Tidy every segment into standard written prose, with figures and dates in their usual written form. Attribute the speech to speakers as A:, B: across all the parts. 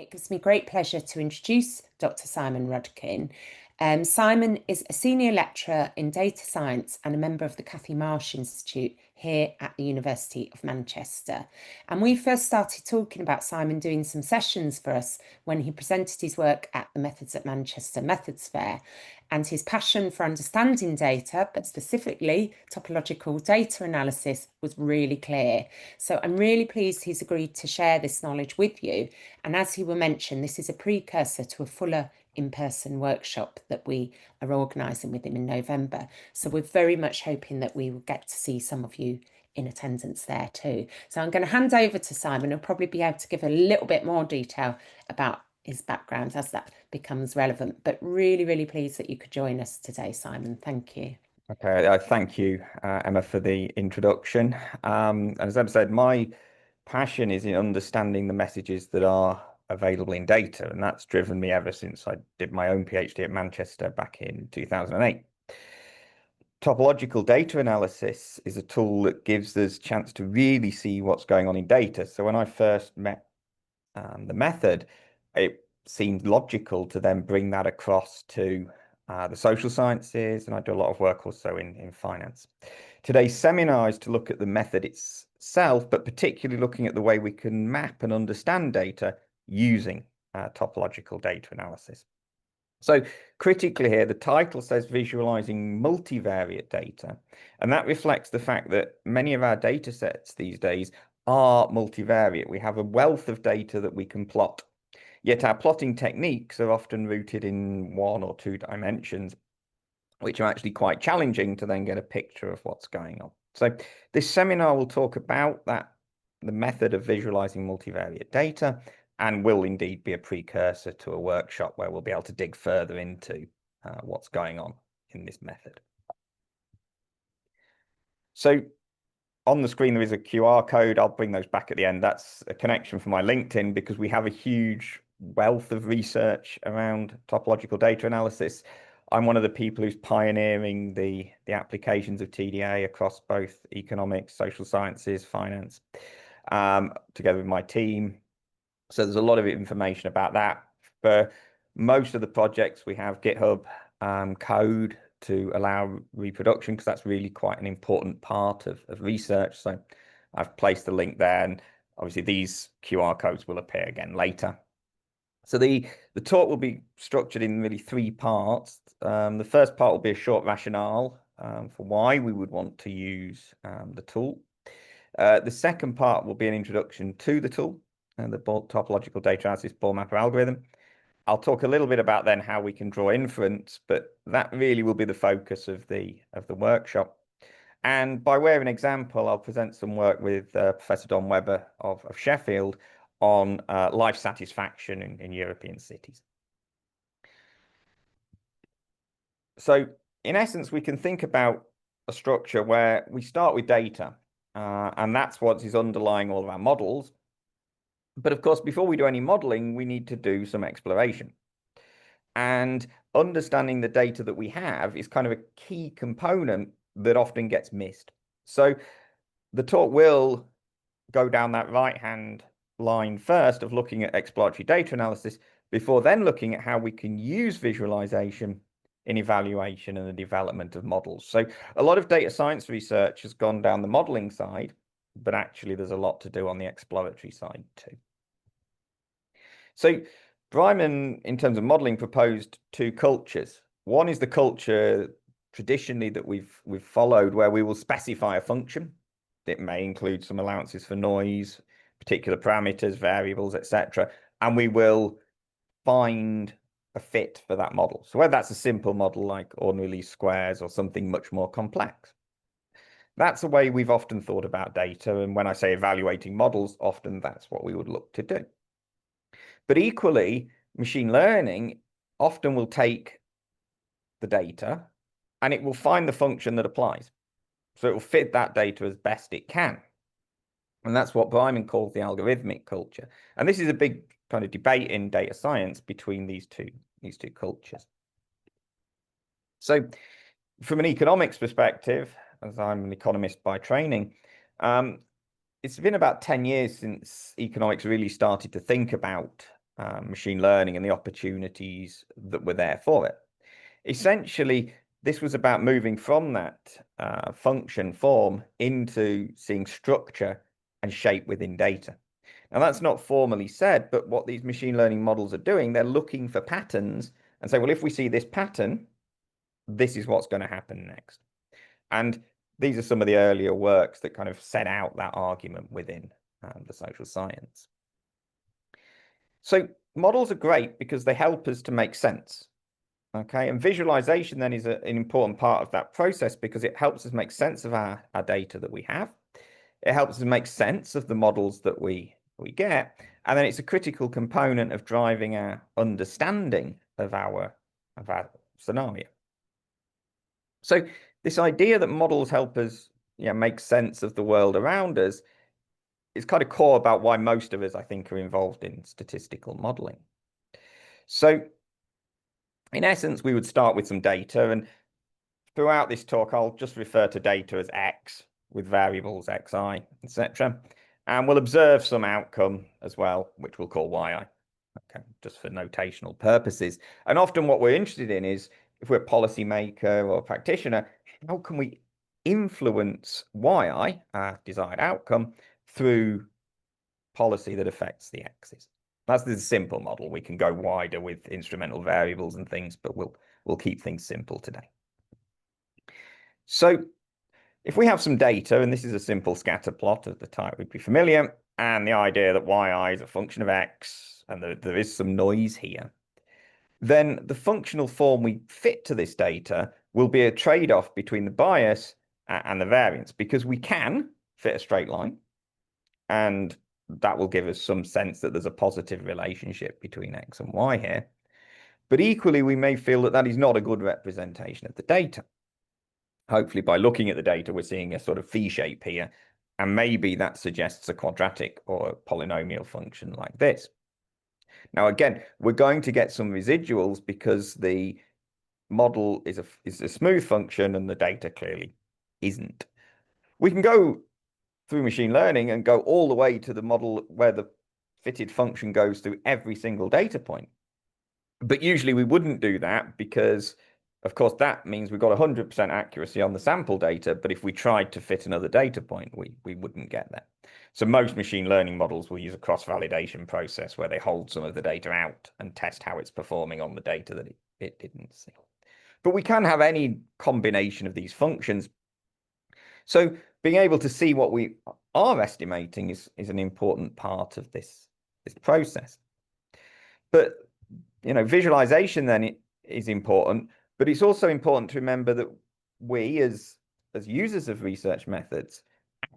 A: It gives me great pleasure to introduce Dr. Simon Rudkin. Simon is a senior lecturer in data science and a member of the Cathie Marsh Institute here at the University of Manchester. And we first started talking about Simon doing some sessions for us when he presented his work at the Methods at Manchester Methods Fair. And his passion for understanding data, but specifically topological data analysis, was really clear. So I'm really pleased he's agreed to share this knowledge with you. And as he will mention, this is a precursor to a fuller in-person workshop that we are organising with him in November. So we're very much hoping that we will get to see some of you in attendance there too. So I'm going to hand over to Simon. He'll probably be able to give a little bit more detail about his background as that becomes relevant, but really, really pleased that you could join us today, Simon. Thank you.
B: Okay, thank you, Emma, for the introduction. And as Emma said, my passion is in understanding the messages that are available in data, and that's driven me ever since I did my own PhD at Manchester back in 2008. Topological data analysis is a tool that gives us a chance to really see what's going on in data. So when I first met the method, it seemed logical to then bring that across to the social sciences, and I do a lot of work also in finance. Today's seminar is to look at the method itself, but particularly looking at the way we can map and understand data using topological data analysis. So critically here, the title says visualizing multivariate data, and that reflects the fact that many of our data sets these days are multivariate. We have a wealth of data that we can plot, yet our plotting techniques are often rooted in 1 or 2 dimensions, which are actually quite challenging to then get a picture of what's going on. So this seminar will talk about that, the method of visualizing multivariate data, and will indeed be a precursor to a workshop where we'll be able to dig further into what's going on in this method. So on the screen, there is a QR code. I'll bring those back at the end. That's a connection for my LinkedIn, because we have a huge wealth of research around topological data analysis. I'm one of the people who's pioneering the applications of TDA across both economics, social sciences, finance, together with my team. So there's a lot of information about that. For most of the projects, we have GitHub code to allow reproduction, because that's really quite an important part of research. So I've placed the link there, and obviously these QR codes will appear again later. So the talk will be structured in really 3 parts. The first part will be a short rationale for why we would want to use the tool. The second part will be an introduction to the tool and the topological data analysis ball mapper algorithm. I'll talk a little bit about then how we can draw inference, but that really will be the focus of the workshop. And by way of an example, I'll present some work with Professor Don Webber of Sheffield on life satisfaction in European cities. So in essence, we can think about a structure where we start with data, and that's what is underlying all of our models. But of course, before we do any modeling, we need to do some exploration. And understanding the data that we have is kind of a key component that often gets missed. So the talk will go down that right-hand line first of looking at exploratory data analysis, before then looking at how we can use visualization in evaluation and the development of models. So a lot of data science research has gone down the modeling side, but actually there's a lot to do on the exploratory side too. So Breiman, in terms of modeling, proposed 2 cultures. One is the culture traditionally that we've followed, where we will specify a function. It may include some allowances for noise, particular parameters, variables, etc. And we will find a fit for that model. So whether that's a simple model like ordinary least squares or something much more complex. That's the way we've often thought about data. And when I say evaluating models, often that's what we would look to do. But equally, machine learning often will take the data and it will find the function that applies. So it will fit that data as best it can. And that's what Breiman calls the algorithmic culture. And this is a big kind of debate in data science between these two cultures. So from an economics perspective, as I'm an economist by training, it's been about 10 years since economics really started to think about machine learning and the opportunities that were there for it. Essentially, this was about moving from that function form into seeing structure and shape within data. Now, that's not formally said, but what these machine learning models are doing, they're looking for patterns and say, well, if we see this pattern, this is what's going to happen next. And these are some of the earlier works that kind of set out that argument within the social science. So models are great because they help us to make sense. Okay, and visualization then is an important part of that process because it helps us make sense of our data that we have. It helps us make sense of the models that we get, and then it's a critical component of driving our understanding of our scenario. So this idea that models help us make sense of the world around us is kind of core about why most of us, I think, are involved in statistical modeling. So in essence, we would start with some data, and throughout this talk, I'll just refer to data as X with variables xi, etc. And we'll observe some outcome as well, which we'll call yi, okay, just for notational purposes. And often what we're interested in is, if we're a policymaker or a practitioner, how can we influence yi, our desired outcome, through policy that affects the x's? That's the simple model. We can go wider with instrumental variables and things, but we'll keep things simple today. So if we have some data, and this is a simple scatter plot of the type we'd be familiar, and the idea that yi is a function of x, and there is some noise here, then the functional form we fit to this data will be a trade-off between the bias and the variance, because we can fit a straight line, and that will give us some sense that there's a positive relationship between x and y here. But equally, we may feel that that is not a good representation of the data. Hopefully, by looking at the data, we're seeing a sort of V shape here, and maybe that suggests a quadratic or a polynomial function like this. Now, again, we're going to get some residuals because the model is a smooth function and the data clearly isn't. We can go through machine learning and go all the way to the model where the fitted function goes through every single data point. But usually we wouldn't do that because, of course, that means we've got 100% accuracy on the sample data. But if we tried to fit another data point, we wouldn't get that. So most machine learning models will use a cross-validation process where they hold some of the data out and test how it's performing on the data that it didn't see. But we can have any combination of these functions. So being able to see what we are estimating is an important part of this process. But visualization then is important, but it's also important to remember that we as users of research methods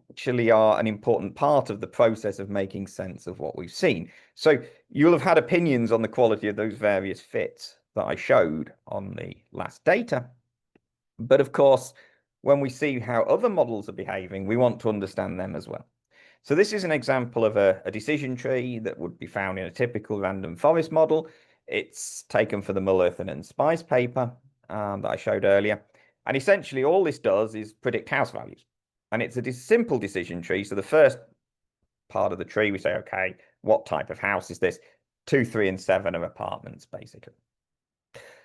B: actually are an important part of the process of making sense of what we've seen. So you'll have had opinions on the quality of those various fits that I showed on the last data. But of course, when we see how other models are behaving, we want to understand them as well. So this is an example of a decision tree that would be found in a typical random forest model. It's taken for the Mullerton and Spice paper that I showed earlier. And essentially all this does is predict house values. And it's a simple decision tree. So the first part of the tree, we say, okay, what type of house is this? 2, 3, and 7 are apartments, basically.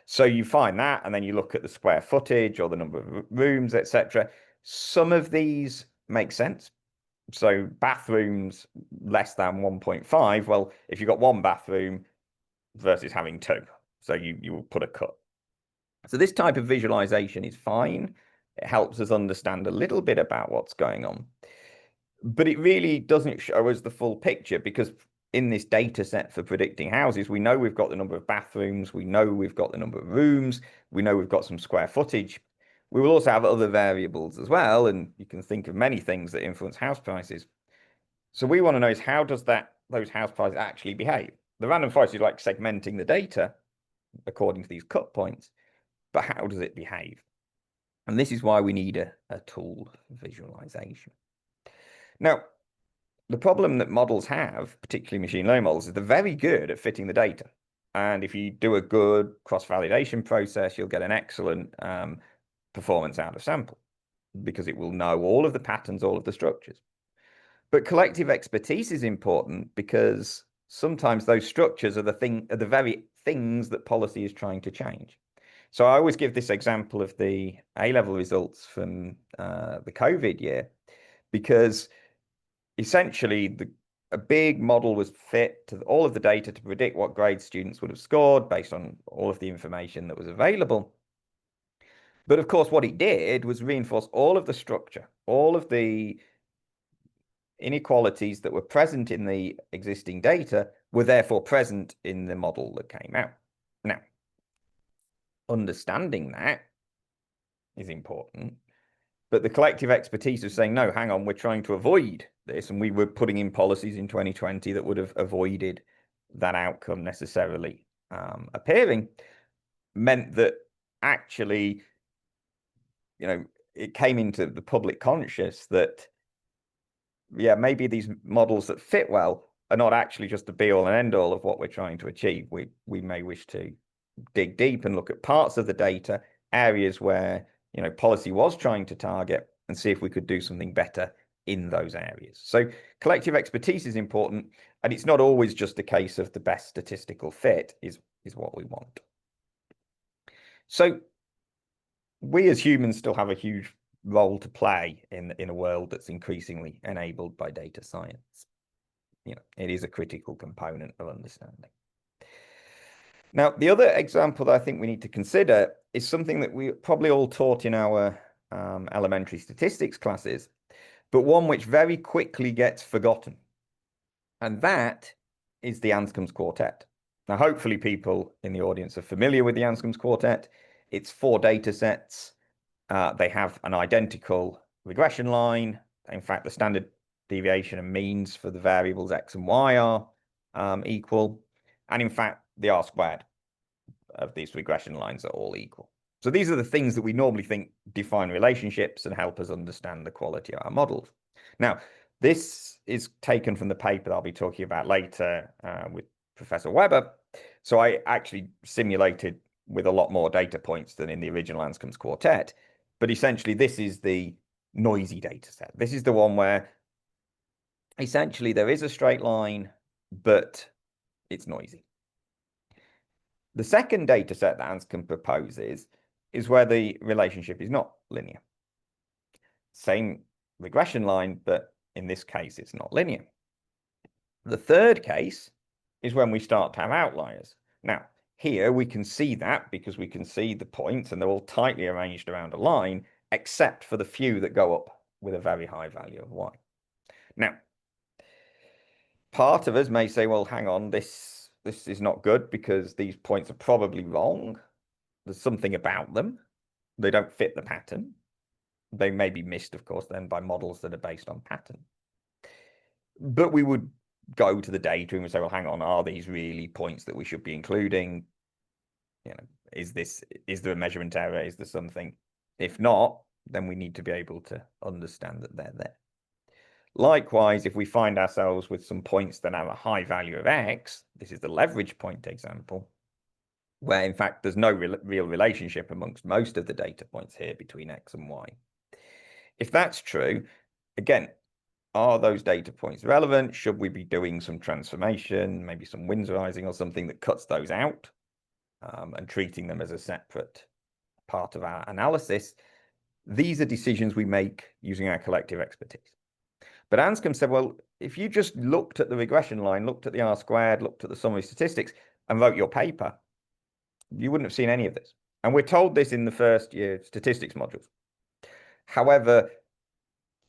B: So you find that, and then you look at the square footage or the number of rooms, etc. Some of these make sense. So bathrooms less than 1.5. Well, if you've got one bathroom versus having 2, so you will put a cut. So this type of visualization is fine. It helps us understand a little bit about what's going on. But it really doesn't show us the full picture, because in this data set for predicting houses, we know we've got the number of bathrooms, we know we've got the number of rooms, we know we've got some square footage. We will also have other variables as well, and you can think of many things that influence house prices. So we want to know is how does those house prices actually behave? The random forest is like segmenting the data according to these cut points, but how does it behave? And this is why we need a tool for visualization. Now, the problem that models have, particularly machine learning models, is they're very good at fitting the data. And if you do a good cross-validation process, you'll get an excellent performance out of sample, because it will know all of the patterns, all of the structures. But collective expertise is important, because sometimes those structures are the very things that policy is trying to change. So I always give this example of the A-level results from the COVID year, because essentially a big model was fit to all of the data to predict what grades students would have scored based on all of the information that was available. But of course, what it did was reinforce all of the structure, all of the inequalities that were present in the existing data were therefore present in the model that came out. Now, understanding that is important, but the collective expertise of saying, no, hang on, we're trying to avoid this, and we were putting in policies in 2020 that would have avoided that outcome necessarily appearing, meant that actually, it came into the public conscious that, yeah, maybe these models that fit well are not actually just the be-all and end-all of what we're trying to achieve. We may wish to dig deep and look at parts of the data, areas where policy was trying to target, and see if we could do something better in those areas. So collective expertise is important, and it's not always just a case of the best statistical fit is what we want. So we as humans still have a huge role to play in a world that's increasingly enabled by data science. It is a critical component of understanding. Now, the other example that I think we need to consider is something that we probably all taught in our elementary statistics classes, but one which very quickly gets forgotten. And that is the Anscombe's quartet. Now, hopefully people in the audience are familiar with the Anscombe's quartet. It's 4 data sets. They have an identical regression line. In fact, the standard deviation and means for the variables x and y are equal. And in fact, the R-squared of these regression lines are all equal. So these are the things that we normally think define relationships and help us understand the quality of our models. Now, this is taken from the paper that I'll be talking about later with Professor Weber. So I actually simulated with a lot more data points than in the original Anscombe's quartet. But essentially, this is the noisy data set. This is the one where essentially there is a straight line, but it's noisy. The second data set that Anscombe proposes is where the relationship is not linear. Same regression line, but in this case, it's not linear. The third case is when we start to have outliers. Now, here we can see that because we can see the points and they're all tightly arranged around a line, except for the few that go up with a very high value of y. Now, part of us may say, well, hang on, this is not good because these points are probably wrong. There's something about them. They don't fit the pattern. They may be missed, of course, then by models that are based on pattern. But we would go to the data and we say, well, hang on, are these really points that we should be including? Is there a measurement error? Is there something? If not, then we need to be able to understand that they're there. Likewise, if we find ourselves with some points that have a high value of x, this is the leverage point example, where in fact there's no real relationship amongst most of the data points here between x and y. If that's true, again, are those data points relevant? Should we be doing some transformation, maybe some Winsorizing or something that cuts those out and treating them as a separate part of our analysis? These are decisions we make using our collective expertise. But Anscombe said, well, if you just looked at the regression line, looked at the R-squared, looked at the summary statistics, and wrote your paper, you wouldn't have seen any of this. And we're told this in the first year statistics modules. However,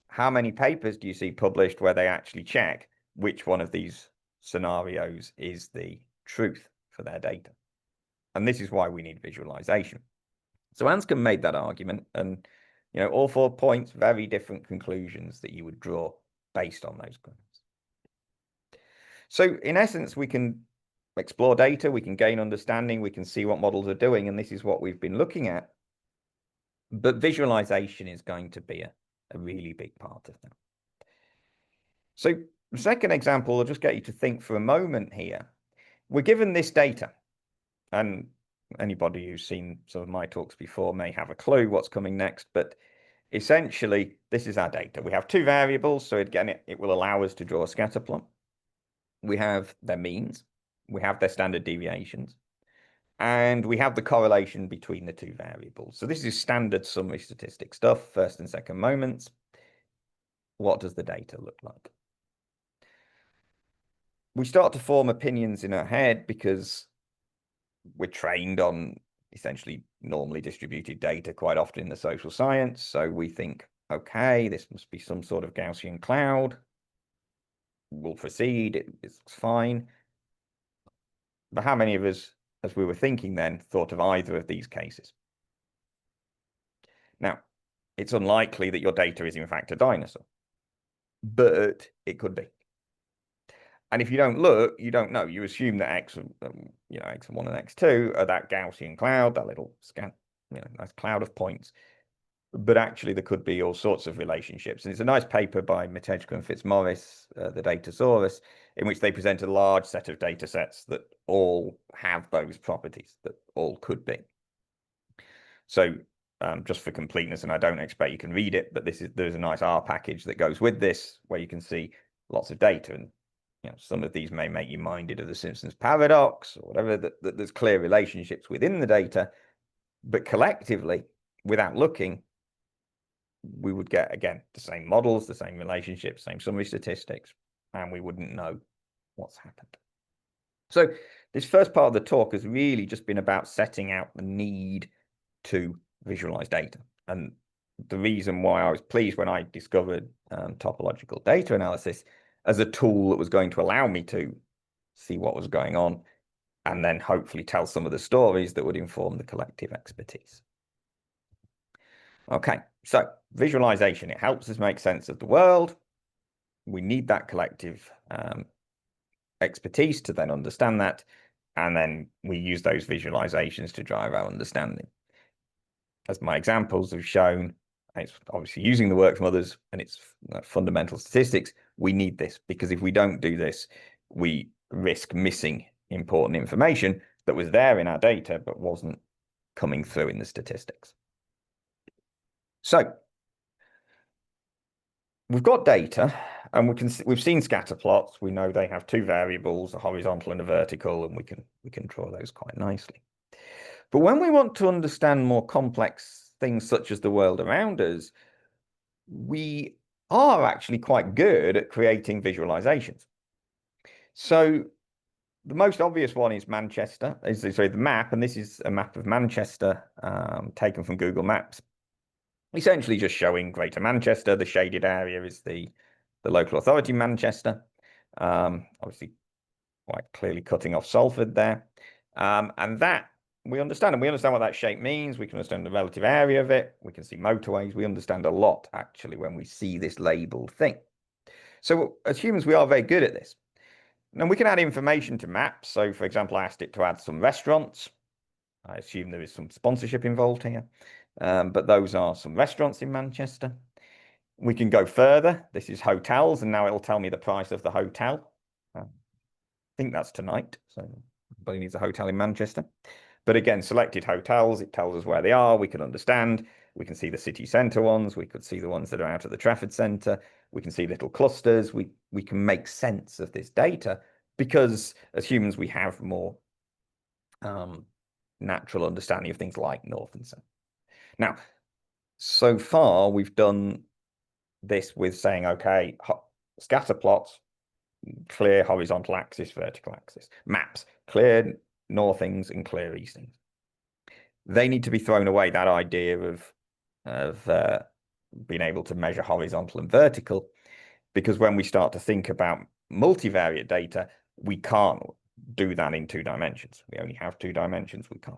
B: how many papers do you see published where they actually check which one of these scenarios is the truth for their data? And this is why we need visualization. So Anscombe made that argument, and all 4 points, very different conclusions that you would draw based on those claims. So in essence, we can explore data, we can gain understanding, we can see what models are doing, and this is what we've been looking at. But visualization is going to be a really big part of that. So the second example, I'll just get you to think for a moment here. We're given this data, and anybody who's seen some of my talks before may have a clue what's coming next, but essentially, this is our data. We have 2 variables, so again, it will allow us to draw a scatter plot. we have their means, we have their standard deviations, and we have the correlation between the two variables. So this is standard summary statistic stuff, first and second moments. What does the data look like? We start to form opinions in our head because we're trained on essentially normally distributed data quite often in the social science. So we think, okay, this must be some sort of Gaussian cloud. We'll proceed, it's fine. But how many of us, as we were thinking then, thought of either of these cases? Now, it's unlikely that your data is in fact a dinosaur, but it could be. And if you don't look, you don't know. You assume that X, X1 and X2 are that Gaussian cloud, that little nice cloud of points. But actually, there could be all sorts of relationships. And it's a nice paper by Matejko and Fitzmaurice, the Datasaurus, in which they present a large set of data sets that all have those properties, that all could be. So just for completeness, and I don't expect you can read it, but there's a nice R package that goes with this, where you can see lots of data. And some of these may make you minded of the Simpsons paradox or whatever, that there's clear relationships within the data, but collectively, without looking, we would get, again, the same models, the same relationships, same summary statistics, and we wouldn't know what's happened. So this first part of the talk has really just been about setting out the need to visualize data. And the reason why I was pleased when I discovered topological data analysis as a tool that was going to allow me to see what was going on and then hopefully tell some of the stories that would inform the collective expertise. Okay, so visualization, it helps us make sense of the world. We need that collective expertise to then understand that, and then we use those visualizations to drive our understanding. As my examples have shown, it's obviously using the work from others, and it's fundamental statistics. We need this, because if we don't do this, we risk missing important information that was there in our data but wasn't coming through in the statistics. So we've got data, and we've seen scatter plots. We know they have two variables, a horizontal and a vertical, and we can draw those quite nicely. But when we want to understand more complex things such as the world around us, we are actually quite good at creating visualizations. So the most obvious one is Manchester, sorry, the map, and this is a map of Manchester taken from Google Maps, essentially just showing Greater Manchester. The shaded area is the local authority Manchester, obviously quite clearly cutting off Salford there, and that we understand, and we understand what that shape means. We can understand the relative area of it. We can see motorways. We understand a lot, actually, when we see this labeled thing. So as humans, we are very good at this. Now, we can add information to maps. So, for example, I asked it to add some restaurants. I assume there is some sponsorship involved here, but those are some restaurants in Manchester. We can go further. This is hotels, and now it'll tell me the price of the hotel. I think that's tonight, so everybody needs a hotel in Manchester. But again, selected hotels, it tells us where they are. We can understand. We can see the city centre ones. We could see the ones that are out at the Trafford Centre. We can see little clusters. We can make sense of this data because as humans, we have more natural understanding of things like north and south. Now, so far, we've done this with saying, okay, scatter plots, clear horizontal axis, vertical axis. Maps, clear northings and clear eastings. They need to be thrown away, that idea of being able to measure horizontal and vertical, because when we start to think about multivariate data, we can't do that in 2 dimensions. We only have 2 dimensions, we can't.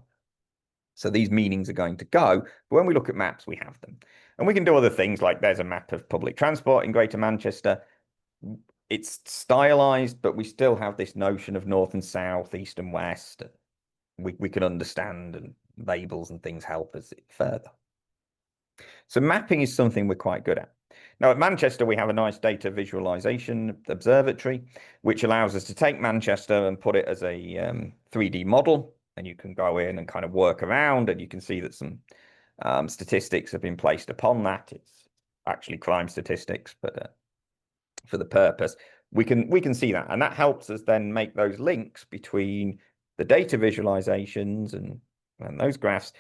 B: So these meanings are going to go, but when we look at maps, we have them. And we can do other things, like there's a map of public transport in Greater Manchester. It's stylized, but we still have this notion of north and south, east and west. We can understand, and labels and things help us further. So mapping is something we're quite good at. Now at Manchester, we have a nice data visualization observatory, which allows us to take Manchester and put it as a 3D model. And you can go in and kind of work around, and you can see that some statistics have been placed upon that. It's actually crime statistics, but for the purpose. we can see that, and that helps us then make those links between the data visualizations and those graphs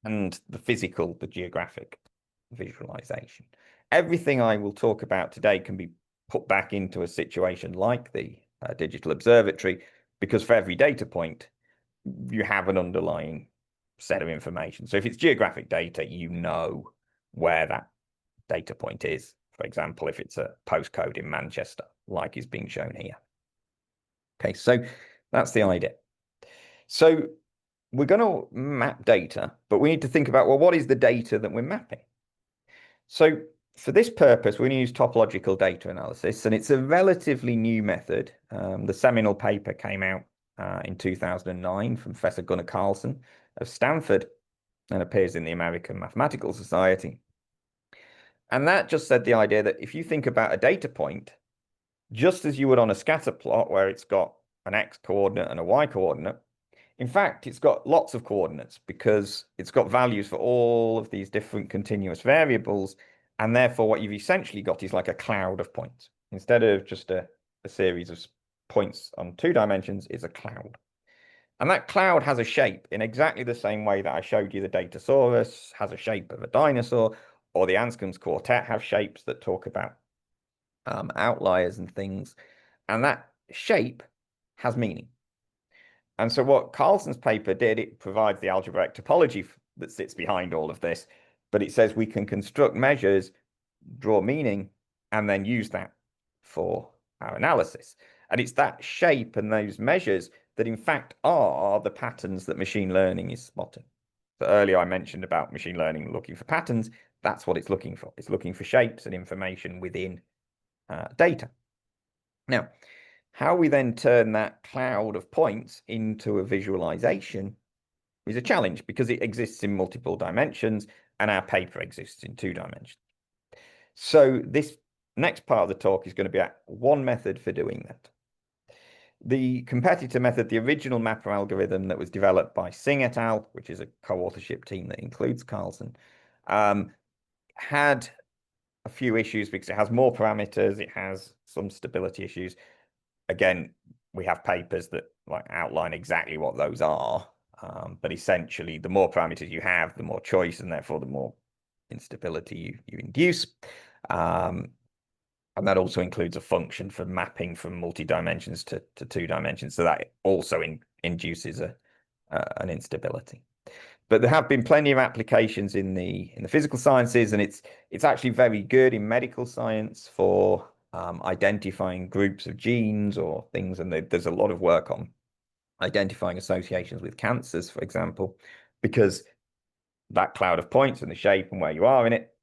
B: and the physical, the geographic visualization. Everything I will talk about today can be put back into a situation like the digital observatory, because for every data point, you have an underlying set of information. So if it's geographic data, you know where that data point is. For example, if it's a postcode in Manchester, like is being shown here. Okay, so that's the idea. So we're going to map data, but we need to think about, well, what is the data that we're mapping? So for this purpose, we're going to use topological data analysis, and it's a relatively new method. The seminal paper came out in 2009 from Professor Gunnar Carlson of Stanford and appears in the American Mathematical Society. And that just said the idea that if you think about a data point, just as you would on a scatter plot where it's got an X coordinate and a Y coordinate, in fact, it's got lots of coordinates because it's got values for all of these different continuous variables. And therefore, what you've essentially got is like a cloud of points. Instead of just a series of points on 2 dimensions, it's a cloud. And that cloud has a shape in exactly the same way that I showed you the Datasaurus has a shape of a dinosaur, or the Anscombe's quartet have shapes that talk about outliers and things. And that shape has meaning. And so what Carlson's paper did, it provides the algebraic topology that sits behind all of this, but it says we can construct measures, draw meaning, and then use that for our analysis. And it's that shape and those measures that in fact are the patterns that machine learning is spotting. So earlier I mentioned about machine learning looking for patterns. That's what it's looking for. It's looking for shapes and information within data. Now, how we then turn that cloud of points into a visualization is a challenge because it exists in multiple dimensions and our paper exists in 2 dimensions. So this next part of the talk is going to be one method for doing that. The competitor method, the original mapper algorithm that was developed by Singh et al., which is a co-authorship team that includes Carlson, had a few issues because it has more parameters, it has some stability issues. Again, we have papers that outline exactly what those are, but essentially the more parameters you have, the more choice, and therefore the more instability you induce. And that also includes a function for mapping from multi-dimensions to 2 dimensions. So that also induces an instability. But there have been plenty of applications in the physical sciences, and it's actually very good in medical science for identifying groups of genes or things. And there's a lot of work on identifying associations with cancers, for example, because that cloud of points and the shape and where you are in it,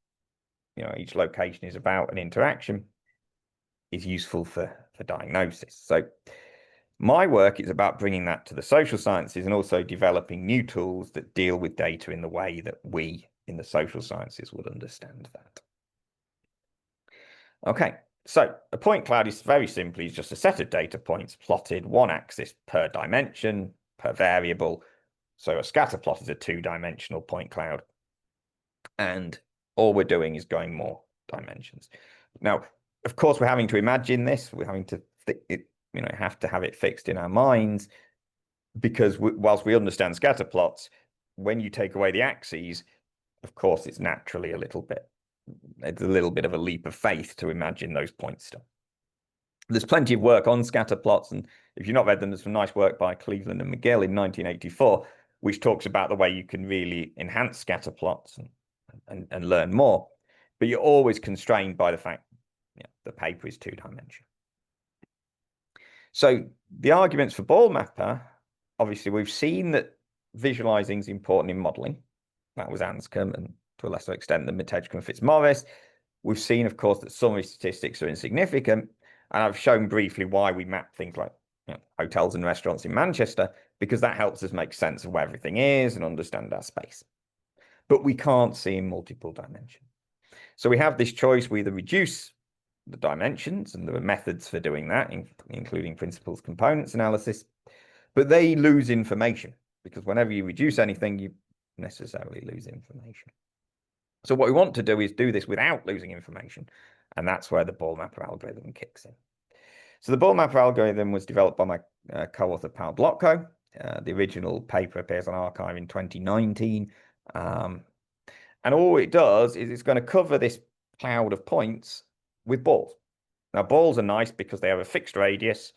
B: each location is about an interaction, is useful for diagnosis. So my work is about bringing that to the social sciences and also developing new tools that deal with data in the way that we in the social sciences would understand that. Okay, so a point cloud is very simply just a set of data points plotted 1 axis per dimension, per variable. So a scatter plot is a 2-dimensional point cloud. And all we're doing is going more dimensions. Now, of course, we're having to imagine this. We're having to have to have it fixed in our minds, because whilst we understand scatter plots, when you take away the axes, of course, it's naturally a little bit of a leap of faith to imagine those points still. There's plenty of work on scatter plots, and if you've not read them, there's some nice work by Cleveland and McGill in 1984, which talks about the way you can really enhance scatter plots and learn more. But you're always constrained by the fact the paper is 2-dimensional. So the arguments for ball mapper, obviously, we've seen that visualizing is important in modeling. That was Anscombe, and to a lesser extent, the Mitejko and Fitzmaurice. We've seen, of course, that summary statistics are insignificant. And I've shown briefly why we map things like hotels and restaurants in Manchester, because that helps us make sense of where everything is and understand our space. But we can't see in multiple dimensions. So we have this choice. We either reduce the dimensions, and there are methods for doing that, including principles components analysis, but they lose information, because whenever you reduce anything, you necessarily lose information. So what we want to do is do this without losing information, and that's where the ball mapper algorithm kicks in. So the ball mapper algorithm was developed by my co-author Paul Blotko. The original paper appears on Archive in 2019. And all it does is it's going to cover this cloud of points with balls. Now, balls are nice because they have a fixed radius,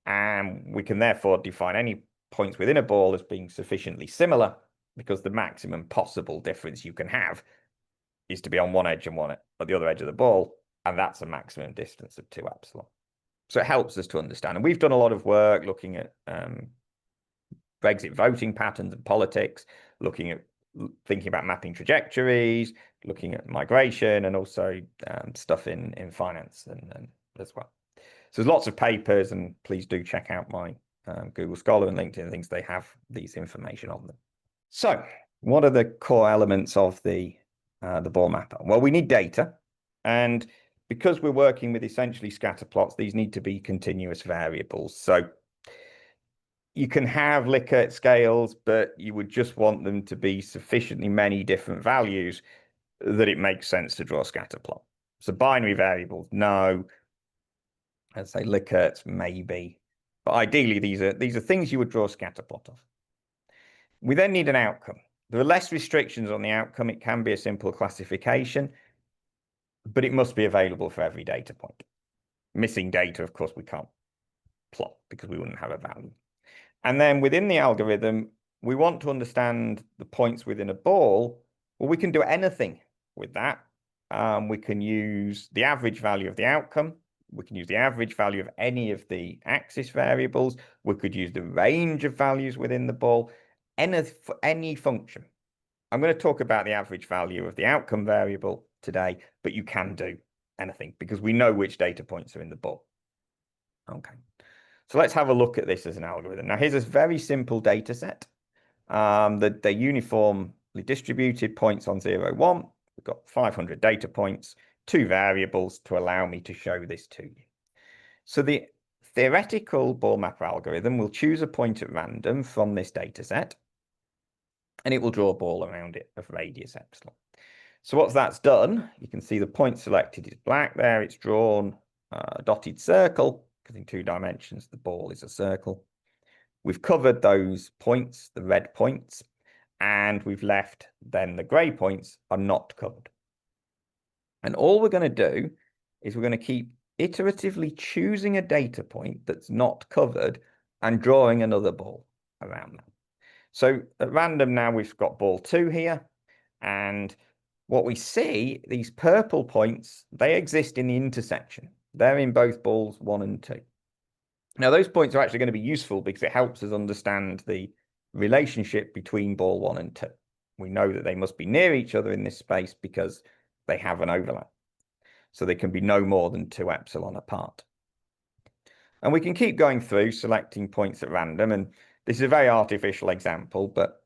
B: and we can therefore define any points within a ball as being sufficiently similar, because the maximum possible difference you can have is to be on one edge and one at the other edge of the ball, and that's a maximum distance of 2 epsilon. So it helps us to understand. And we've done a lot of work looking at Brexit voting patterns and politics, looking at thinking about mapping trajectories, looking at migration, and also stuff in finance and as well. So there's lots of papers, and please do check out my Google Scholar and LinkedIn things. They have these information on them. So what are the core elements of the ball mapper? Well, we need data, and because we're working with essentially scatter plots, these need to be continuous variables. So you can have Likert scales, but you would just want them to be sufficiently many different values that it makes sense to draw a scatter plot. So binary variables, no. I'd say Likerts, maybe. But ideally, these are things you would draw a scatter plot of. We then need an outcome. There are less restrictions on the outcome. It can be a simple classification, but it must be available for every data point. Missing data, of course, we can't plot because we wouldn't have a value. And then within the algorithm, we want to understand the points within a ball. Well, we can do anything with that. We can use the average value of the outcome. We can use the average value of any of the axis variables. We could use the range of values within the ball, any function. I'm going to talk about the average value of the outcome variable today, but you can do anything because we know which data points are in the ball. Okay. So let's have a look at this as an algorithm. Now, here's a very simple data set. They're uniformly distributed points on 0, 1. We've got 500 data points, 2 variables to allow me to show this to you. So the theoretical ball mapper algorithm will choose a point at random from this data set, and it will draw a ball around it of radius epsilon. So once that's done, you can see the point selected is black there. It's drawn a dotted circle, because in 2 dimensions, the ball is a circle. We've covered those points, the red points, and we've left then the gray points are not covered. And all we're going to do is we're going to keep iteratively choosing a data point that's not covered and drawing another ball around that. So at random now, we've got ball 2 here, and what we see, these purple points, they exist in the intersection. They're in both balls 1 and 2. Now, those points are actually going to be useful because it helps us understand the relationship between ball 1 and 2. We know that they must be near each other in this space because they have an overlap. So they can be no more than 2 epsilon apart. And we can keep going through selecting points at random. And this is a very artificial example, but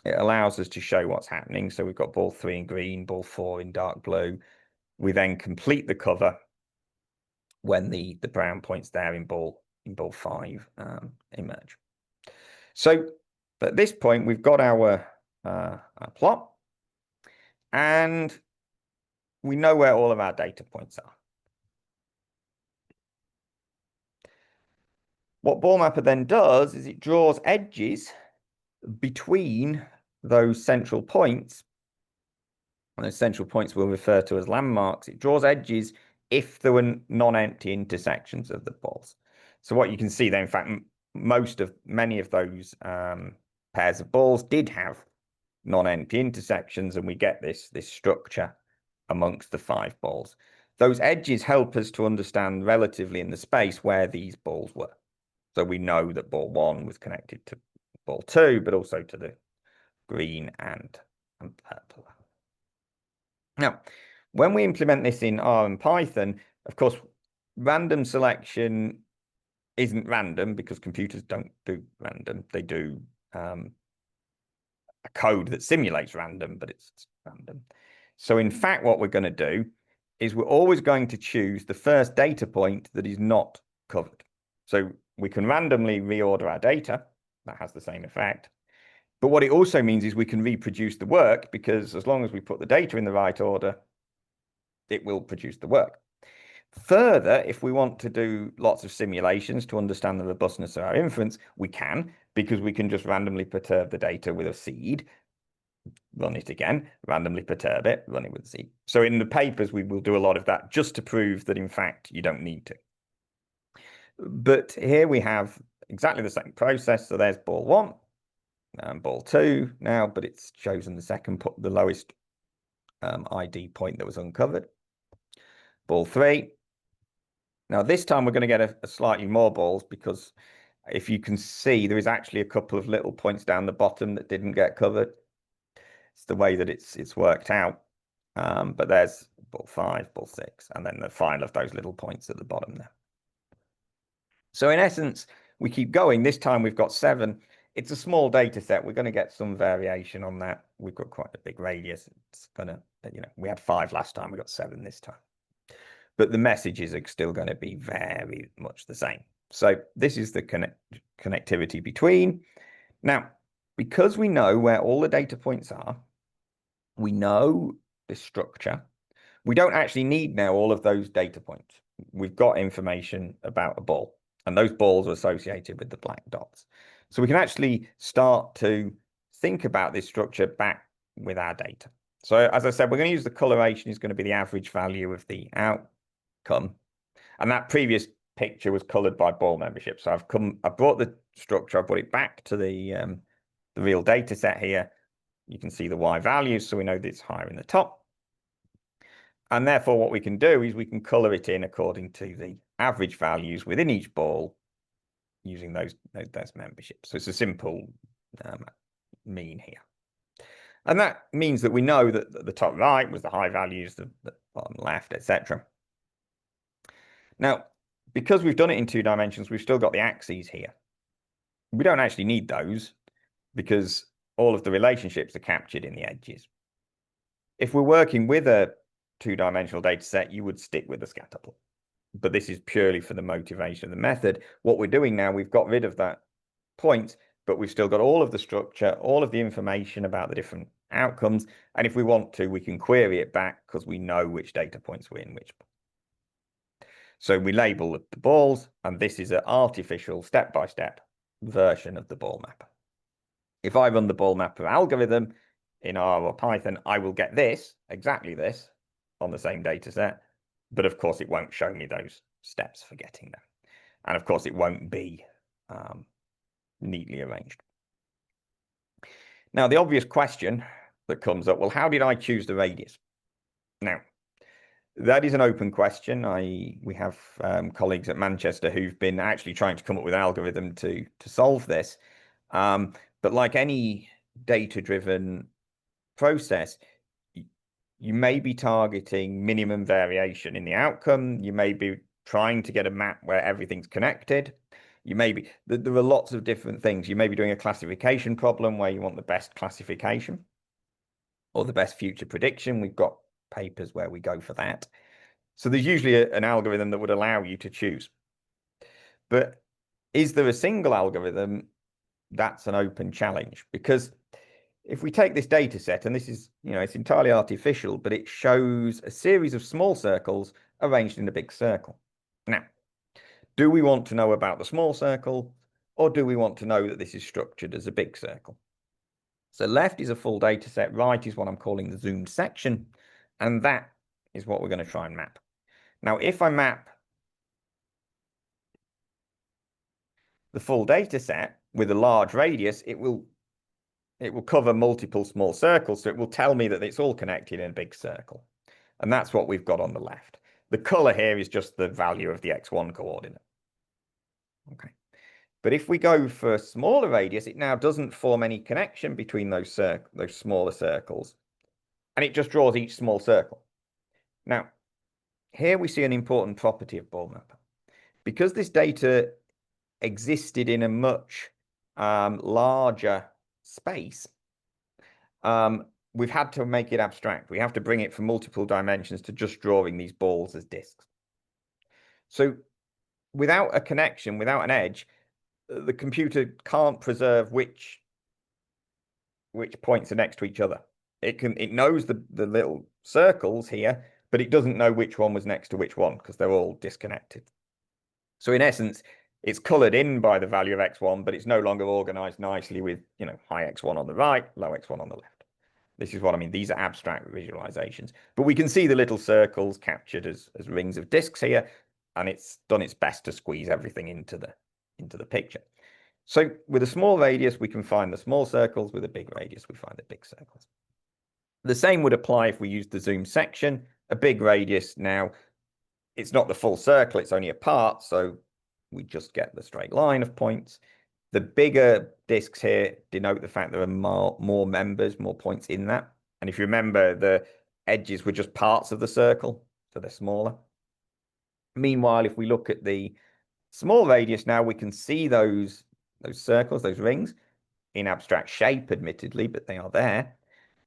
B: it allows us to show what's happening. So we've got ball 3 in green, ball 4 in dark blue. We then complete the cover when the brown points there in ball 5 emerge. So at this point, we've got our plot, and we know where all of our data points are. What ball mapper then does is it draws edges between those central points. And those central points we'll refer to as landmarks. It draws edges if there were non-empty intersections of the balls. So what you can see there, in fact, many of those pairs of balls did have non-empty intersections, and we get this structure amongst the 5 balls. Those edges help us to understand relatively in the space where these balls were. So we know that ball 1 was connected to ball 2, but also to the green and purple. Now, when we implement this in R and Python, of course, random selection isn't random because computers don't do random. They do a code that simulates random, but it's random. So in fact, what we're going to do is we're always going to choose the first data point that is not covered. So we can randomly reorder our data. That has the same effect. But what it also means is we can reproduce the work, because as long as we put the data in the right order, it will produce the work. Further, if we want to do lots of simulations to understand the robustness of our inference, we can, because we can just randomly perturb the data with a seed, run it again, randomly perturb it, run it with a seed. So in the papers, we will do a lot of that just to prove that, in fact, you don't need to. But here we have exactly the same process. So there's ball 1 and ball 2 now, but it's chosen the lowest ID point that was uncovered. Ball 3. Now this time we're going to get a slightly more balls, because if you can see, there is actually a couple of little points down the bottom that didn't get covered. It's the way that it's worked out. But there's ball 5, ball 6, and then the final of those little points at the bottom there. So in essence, we keep going. This time we've got 7. It's a small data set. We're going to get some variation on that. We've got quite a big radius. It's going to, we had 5 last time. We got 7 this time. But the messages are still going to be very much the same. So this is the connectivity between. Now, because we know where all the data points are, we know the structure. We don't actually need now all of those data points. We've got information about a ball, and those balls are associated with the black dots. So we can actually start to think about this structure back with our data. So as I said, we're going to use the coloration is going to be the average value of the outcome. And that previous picture was colored by ball membership. So I brought the structure, I brought it back to the real data set here. You can see the Y values, so we know that it's higher in the top. And therefore, what we can do is we can color it in according to the average values within each ball using those memberships. So it's a simple mean here. And that means that we know that the top right was the high values, the bottom left, etc. Now, because we've done it in 2 dimensions, we've still got the axes here. We don't actually need those because all of the relationships are captured in the edges. If we're working with a 2-dimensional data set, you would stick with the scatter plot. But this is purely for the motivation of the method. What we're doing now, we've got rid of that point, but we've still got all of the structure, all of the information about the different outcomes. And if we want to, we can query it back because we know which data points were in which. So we label the balls, and this is an artificial step-by-step version of the ball mapper. If I run the ball mapper algorithm in R or Python, I will get this, exactly this, on the same data set. But of course, it won't show me those steps for getting them. And of course, it won't be neatly arranged. Now, the obvious question that comes up, well, how did I choose the radius? Now, that is an open question. We have colleagues at Manchester who've been actually trying to come up with an algorithm to solve this. But like any data-driven process, you may be targeting minimum variation in the outcome. You may be trying to get a map where everything's connected. There are lots of different things. You may be doing a classification problem where you want the best classification or the best future prediction. We've got papers where we go for that. So there's usually an algorithm that would allow you to choose. But is there a single algorithm? That's an open challenge, because if we take this data set, and this is, it's entirely artificial, but it shows a series of small circles arranged in a big circle. Now, do we want to know about the small circle, or do we want to know that this is structured as a big circle? So left is a full data set, right is what I'm calling the zoomed section, and that is what we're going to try and map. Now, if I map the full data set with a large radius, it will cover multiple small circles, so it will tell me that it's all connected in a big circle. And that's what we've got on the left. The color here is just the value of the x1 coordinate. Okay. But if we go for a smaller radius, it now doesn't form any connection between those smaller circles, and it just draws each small circle. Now, here we see an important property of ball mapper. Because this data existed in a much larger space, we've had to make it abstract. We have to bring it from multiple dimensions to just drawing these balls as disks. So without a connection, without an edge, the computer can't preserve which points are next to each other. It knows the little circles here, but it doesn't know which one was next to which one because they're all disconnected. So in essence, it's colored in by the value of x1, but it's no longer organized nicely with, high x1 on the right, low x1 on the left. This is what I mean. These are abstract visualizations, but we can see the little circles captured as rings of disks here, and it's done its best to squeeze everything into the picture. So with a small radius, we can find the small circles. With a big radius, we find the big circles. The same would apply if we used the zoom section. A big radius now, it's not the full circle, it's only a part, so we just get the straight line of points. The bigger disks here denote the fact there are more members, more points in that. And if you remember, the edges were just parts of the circle, so they're smaller. Meanwhile, if we look at the small radius now, we can see those circles, those rings, in abstract shape, admittedly, but they are there.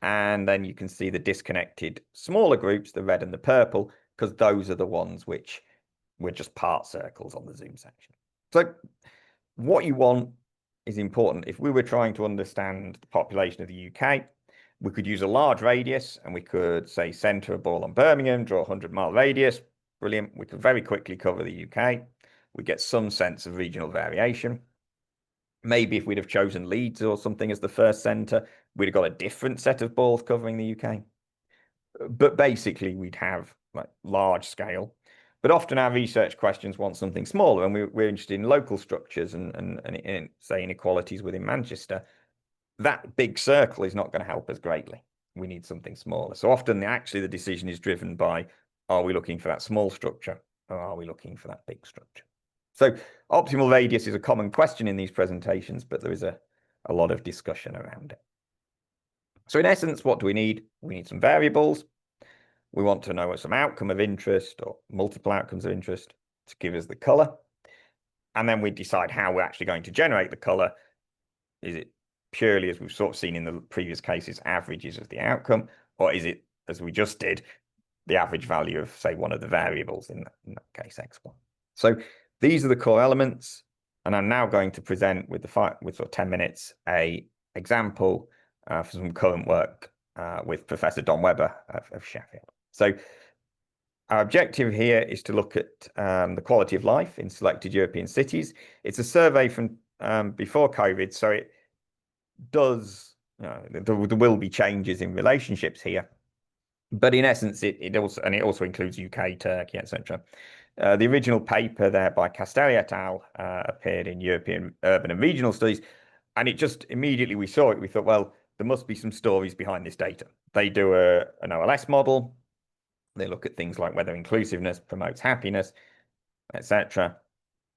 B: And then you can see the disconnected smaller groups, the red and the purple, because those are the ones which were just part circles on the zoom section. So what you want is important. If we were trying to understand the population of the UK, we could use a large radius and we could, say, center a ball on Birmingham, draw a 100-mile radius. Brilliant. We could very quickly cover the UK. We get some sense of regional variation. Maybe if we'd have chosen Leeds or something as the first center, we'd have got a different set of balls covering the UK. But basically, we'd have like large scale. But often our research questions want something smaller, and we're interested in local structures and say inequalities within Manchester. That big circle is not going to help us greatly. We need something smaller. So often, actually, the decision is driven by, are we looking for that small structure, or are we looking for that big structure? So optimal radius is a common question in these presentations, but there is a lot of discussion around it. So in essence, what do we need? We need some variables. We want to know some outcome of interest or multiple outcomes of interest to give us the color. And then we decide how we're actually going to generate the color. Is it purely, as we've sort of seen in the previous cases, averages of the outcome? Or is it, as we just did, the average value of, say, one of the variables, in that case, x1? So these are the core elements. And I'm now going to present with sort of 10 minutes, a example for some current work with Professor Don Webber of Sheffield. So our objective here is to look at the quality of life in selected European cities. It's a survey from before COVID, so it does, there will be changes in relationships here. But in essence, it also includes UK, Turkey, etc. The original paper there by Castelli et al. Appeared in European Urban and Regional Studies, and it just immediately we saw it, we thought, well, there must be some stories behind this data. They do an OLS model. They look at things like whether inclusiveness promotes happiness, etc.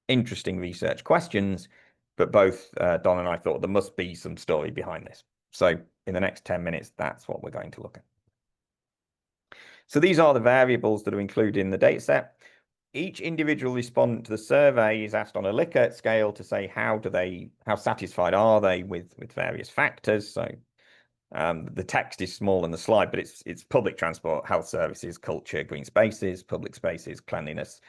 B: Interesting research questions, but both Don and I thought there must be some story behind this. So in the next 10 minutes, that's what we're going to look at. So these are the variables that are included in the dataset. Each individual respondent to the survey is asked on a Likert scale to say how satisfied are they with various factors. So the text is small in the slide, but it's public transport, health services, culture, green spaces, public spaces, cleanliness,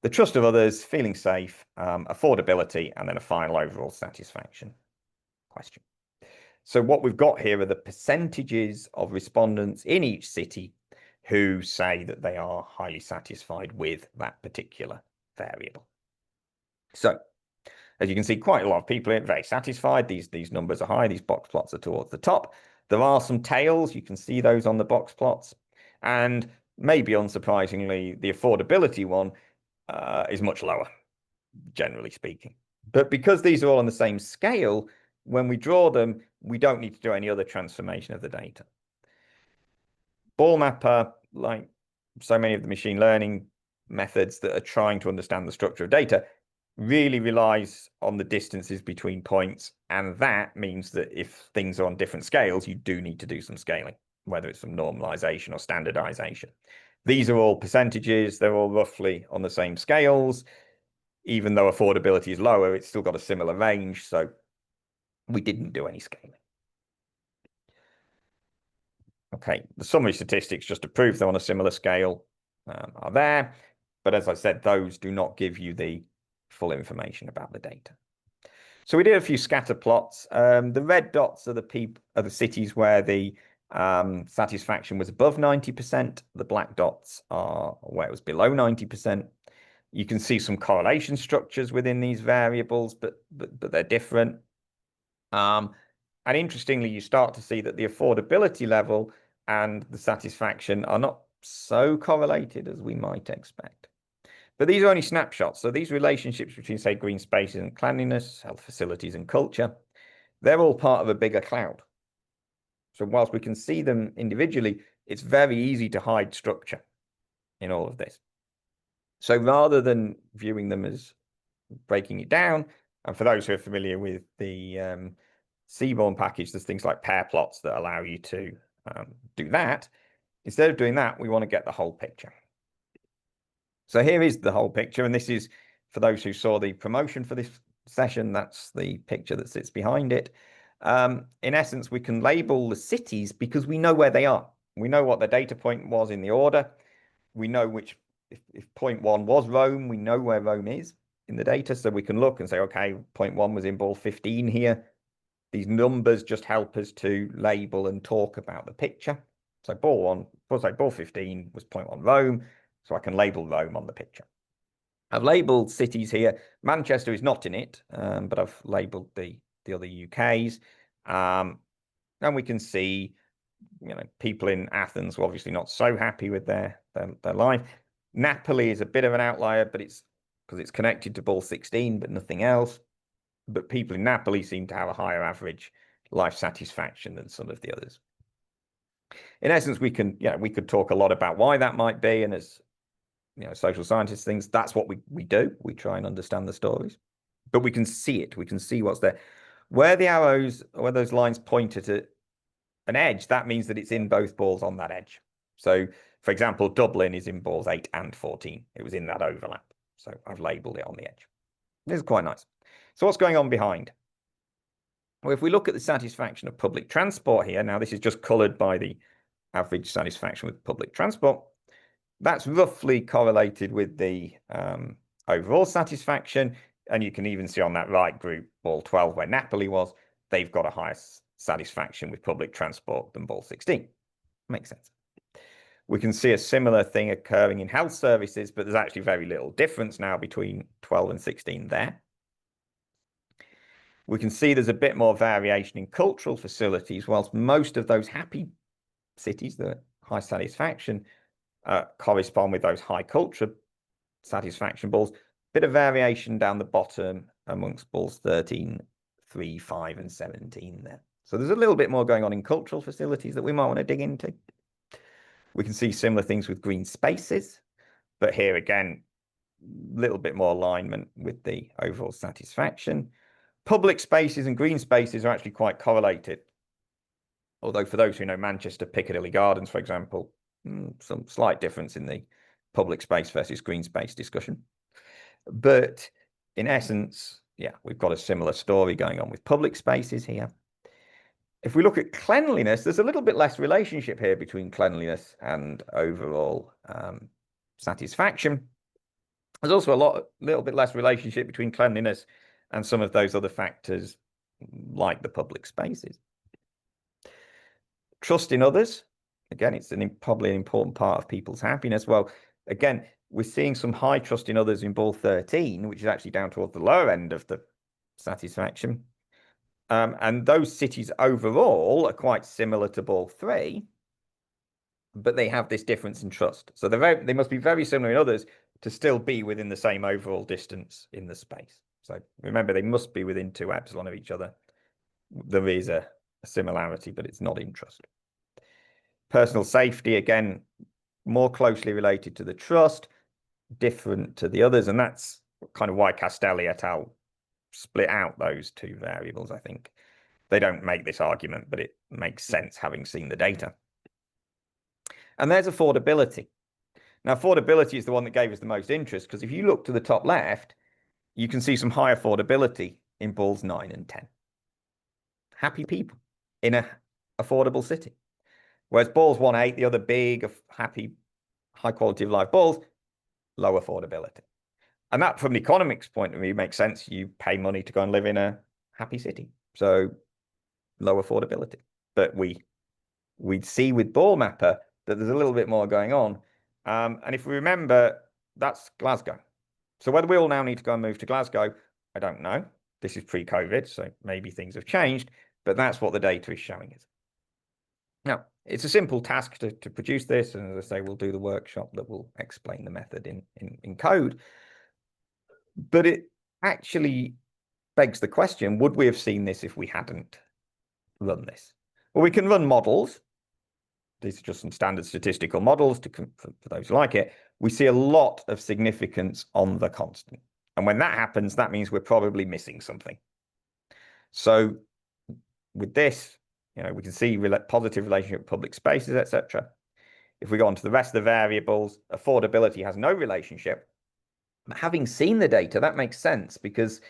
B: the trust of others, feeling safe, affordability, and then a final overall satisfaction question. So what we've got here are the percentages of respondents in each city who say that they are highly satisfied with that particular variable. So as you can see, quite a lot of people are very satisfied. These numbers are high. These box plots are towards the top. There are some tails. You can see those on the box plots. And maybe unsurprisingly, the affordability one is much lower, generally speaking. But because these are all on the same scale, when we draw them, we don't need to do any other transformation of the data. Ball mapper, like so many of the machine learning methods that are trying to understand the structure of data, really relies on the distances between points. And that means that if things are on different scales, you do need to do some scaling, whether it's some normalization or standardization. These are all percentages. They're all roughly on the same scales. Even though affordability is lower, it's still got a similar range. So we didn't do any scaling. Okay, the summary statistics, just to prove they're on a similar scale, are there. But as I said, those do not give you the full information about the data. So we did a few scatter plots. The red dots are the cities where the Satisfaction was above 90%. The black dots are where it was below 90%. You can see some correlation structures within these variables, but they're different. And interestingly, you start to see that the affordability level and the satisfaction are not so correlated as we might expect. But these are only snapshots. So these relationships between, say, green spaces and cleanliness, health facilities and culture, they're all part of a bigger cloud. So whilst we can see them individually, it's very easy to hide structure in all of this. So rather than viewing them as breaking it down, and for those who are familiar with the Seaborn package, there's things like pair plots that allow you to do that. Instead of doing that, we want to get the whole picture. So here is the whole picture, and this is, for those who saw the promotion for this session, that's the picture that sits behind it. In essence, we can label the cities because we know where they are. We know what the data point was in the order. We know which, if point 1 was Rome, we know where Rome is in the data. So we can look and say, okay, point 1 was in ball 15 here. These numbers just help us to label and talk about the picture. So ball 15 was point 1 Rome. So I can label Rome on the picture. I've labeled cities here. Manchester is not in it, but I've labeled the other UKs. And we can see, people in Athens were obviously not so happy with their life. Napoli is a bit of an outlier, but it's because it's connected to ball 16, but nothing else. But people in Napoli seem to have a higher average life satisfaction than some of the others. In essence, we could talk a lot about why that might be, and as social scientists, that's what we do. We try and understand the stories, but we can see it. We can see what's there. Where the arrows, where those lines point at an edge, that means that it's in both balls on that edge. So, for example, Dublin is in balls 8 and 14. It was in that overlap. So I've labeled it on the edge. This is quite nice. So what's going on behind? Well, if we look at the satisfaction of public transport here, now this is just colored by the average satisfaction with public transport. That's roughly correlated with the overall satisfaction. And you can even see on that right group, ball 12, where Napoli was, they've got a higher satisfaction with public transport than ball 16. Makes sense. We can see a similar thing occurring in health services, but there's actually very little difference now between 12 and 16 there. We can see there's a bit more variation in cultural facilities, whilst most of those happy cities, the high satisfaction, correspond with those high culture satisfaction balls. Bit of variation down the bottom amongst balls 13, 3, 5, and 17 there. So there's a little bit more going on in cultural facilities that we might want to dig into. We can see similar things with green spaces, but here again, a little bit more alignment with the overall satisfaction. Public spaces and green spaces are actually quite correlated. Although for those who know Manchester, Piccadilly Gardens, for example, some slight difference in the public space versus green space discussion. But in essence, yeah, we've got a similar story going on with public spaces here. If we look at cleanliness, there's a little bit less relationship here between cleanliness and overall satisfaction. There's also a little bit less relationship between cleanliness and some of those other factors like the public spaces. Trust in others. Again, it's probably an important part of people's happiness. Well, again, we're seeing some high trust in others in ball 13, which is actually down towards the lower end of the satisfaction. And those cities overall are quite similar to ball 3, but they have this difference in trust. So they must be very similar in others to still be within the same overall distance in the space. So remember, they must be within 2 epsilon of each other. There is a similarity, but it's not in trust. Personal safety, again, more closely related to the trust, different to the others. And that's kind of why Castelli et al. Split out those 2 variables, I think. They don't make this argument, but it makes sense having seen the data. And there's affordability. Now, affordability is the one that gave us the most interest, because if you look to the top left, you can see some high affordability in balls 9 and 10. Happy people in an affordable city. Whereas balls 1, 8, the other big, happy, high quality of life balls, low affordability. And that, from the economics point of view, makes sense. You pay money to go and live in a happy city. So low affordability. But we we'd see with ball mapper that there's a little bit more going on. And if we remember, that's Glasgow. So whether we all now need to go and move to Glasgow, I don't know. This is pre-COVID, so maybe things have changed, but that's what the data is showing us. Now, it's a simple task to produce this, and as I say, we'll do the workshop that will explain the method in code. But it actually begs the question, would we have seen this if we hadn't run this? Well, we can run models. These are just some standard statistical models for those who like it. We see a lot of significance on the constant. And when that happens, that means we're probably missing something. So with this, we can see positive relationship with public spaces, etc. If we go on to the rest of the variables, affordability has no relationship. But having seen the data, that makes sense, because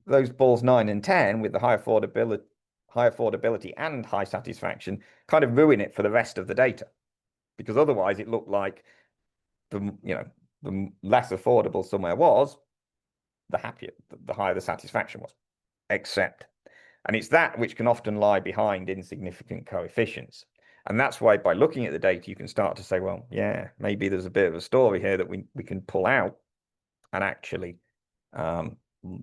B: those balls 9 and 10 with the high affordability and high satisfaction kind of ruin it for the rest of the data, because otherwise it looked like the less affordable somewhere was, the happier, the higher the satisfaction was. Except, and it's that which can often lie behind insignificant coefficients. And that's why by looking at the data, you can start to say, well, yeah, maybe there's a bit of a story here that we can pull out and actually,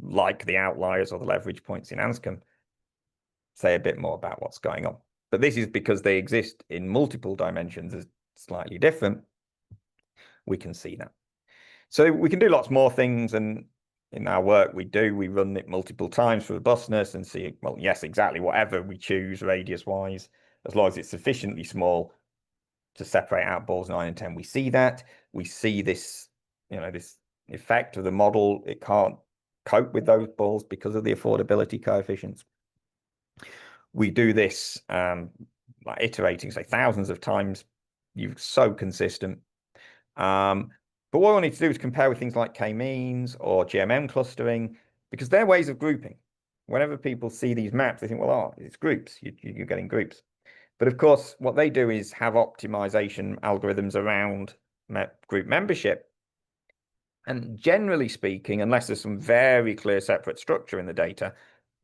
B: like the outliers or the leverage points in Anscombe, say a bit more about what's going on. But this is because they exist in multiple dimensions as slightly different. We can see that. So we can do lots more things, and in our work we run it multiple times for robustness and see, well, yes, exactly whatever we choose radius-wise, as long as it's sufficiently small to separate out balls 9 and 10, we see that. We see this, this effect of the model. It can't cope with those balls because of the affordability coefficients. We do this like iterating, say, thousands of times. You're so consistent. But what we need to do is compare with things like k-means or GMM clustering, because they're ways of grouping. Whenever people see these maps, they think, well, oh, it's groups. You're getting groups. But of course, what they do is have optimization algorithms around group membership. And generally speaking, unless there's some very clear separate structure in the data,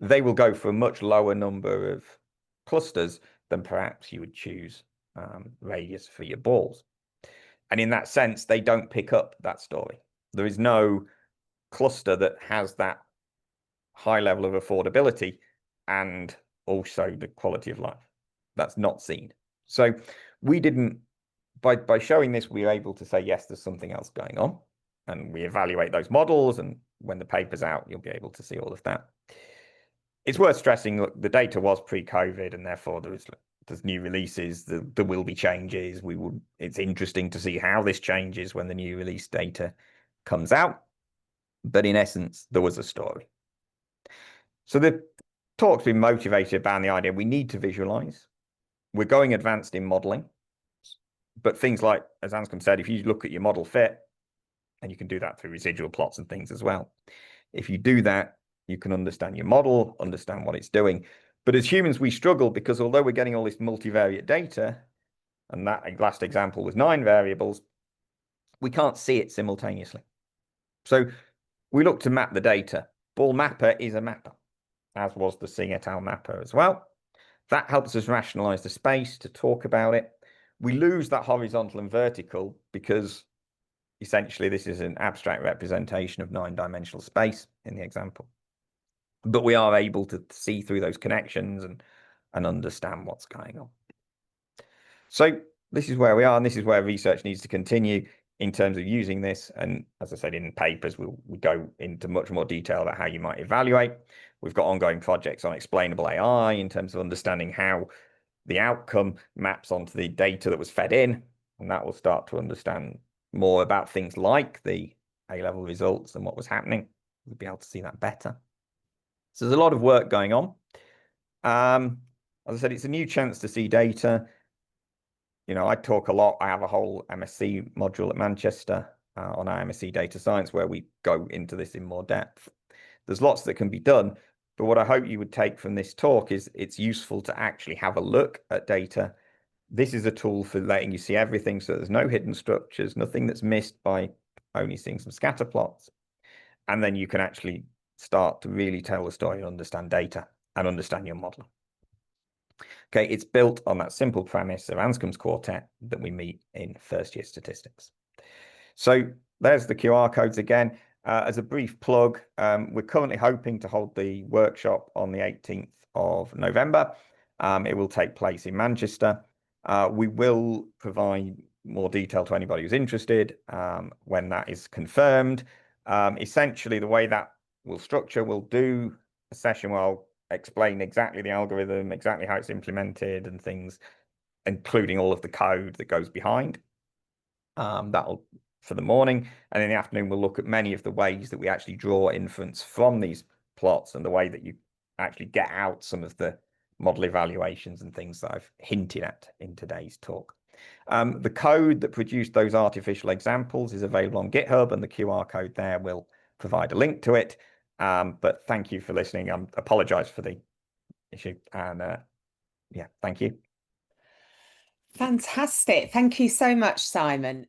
B: they will go for a much lower number of clusters than perhaps you would choose radius for your balls. And in that sense, they don't pick up that story. There is no cluster that has that high level of affordability and also the quality of life. That's not seen. So we didn't, by showing this, we were able to say, yes, there's something else going on. And we evaluate those models. And when the paper's out, you'll be able to see all of that. It's worth stressing, look, the data was pre-COVID, and therefore there's new releases, there will be changes. It's interesting to see how this changes when the new release data comes out. But in essence, there was a story. So the talk's been motivated by the idea we need to visualize. We're going advanced in modeling. But things like, as Anscombe said, if you look at your model fit, and you can do that through residual plots and things as well. If you do that, you can understand your model, understand what it's doing. But as humans, we struggle because although we're getting all this multivariate data, and that last example was 9 variables, we can't see it simultaneously. So we look to map the data. Ball mapper is a mapper, as was the Singh et al. Mapper as well. That helps us rationalize the space to talk about it. We lose that horizontal and vertical because essentially this is an abstract representation of 9-dimensional space in the example. But we are able to see through those connections and understand what's going on. So this is where we are, and this is where research needs to continue in terms of using this. And as I said, in papers, we go into much more detail about how you might evaluate. We've got ongoing projects on explainable AI in terms of understanding how the outcome maps onto the data that was fed in, and that will start to understand more about things like the A-level results and what was happening. We'll be able to see that better. So there's a lot of work going on. As I said, it's a new chance to see data. I talk a lot. I have a whole MSc module at Manchester on our MSc data science where we go into this in more depth. There's lots that can be done, but what I hope you would take from this talk is it's useful to actually have a look at data. This is a tool for letting you see everything, so there's no hidden structures, nothing that's missed by only seeing some scatter plots. And then you can actually start to really tell the story and understand data and understand your model. Okay, it's built on that simple premise of Anscombe's quartet that we meet in first year statistics. So there's the QR codes again. As a brief plug, we're currently hoping to hold the workshop on the 18th of November. It will take place in Manchester. We will provide more detail to anybody who's interested when that is confirmed. Essentially, the way that will structure, we'll do a session where I'll explain exactly the algorithm, exactly how it's implemented and things, including all of the code that goes behind. That'll for the morning, and in the afternoon we'll look at many of the ways that we actually draw inference from these plots and the way that you actually get out some of the model evaluations and things that I've hinted at in today's talk. The code that produced those artificial examples is available on GitHub, and the QR code there will provide a link to it. But thank you for listening. I apologize for the issue, and yeah, thank you.
A: Fantastic. Thank you so much, Simon.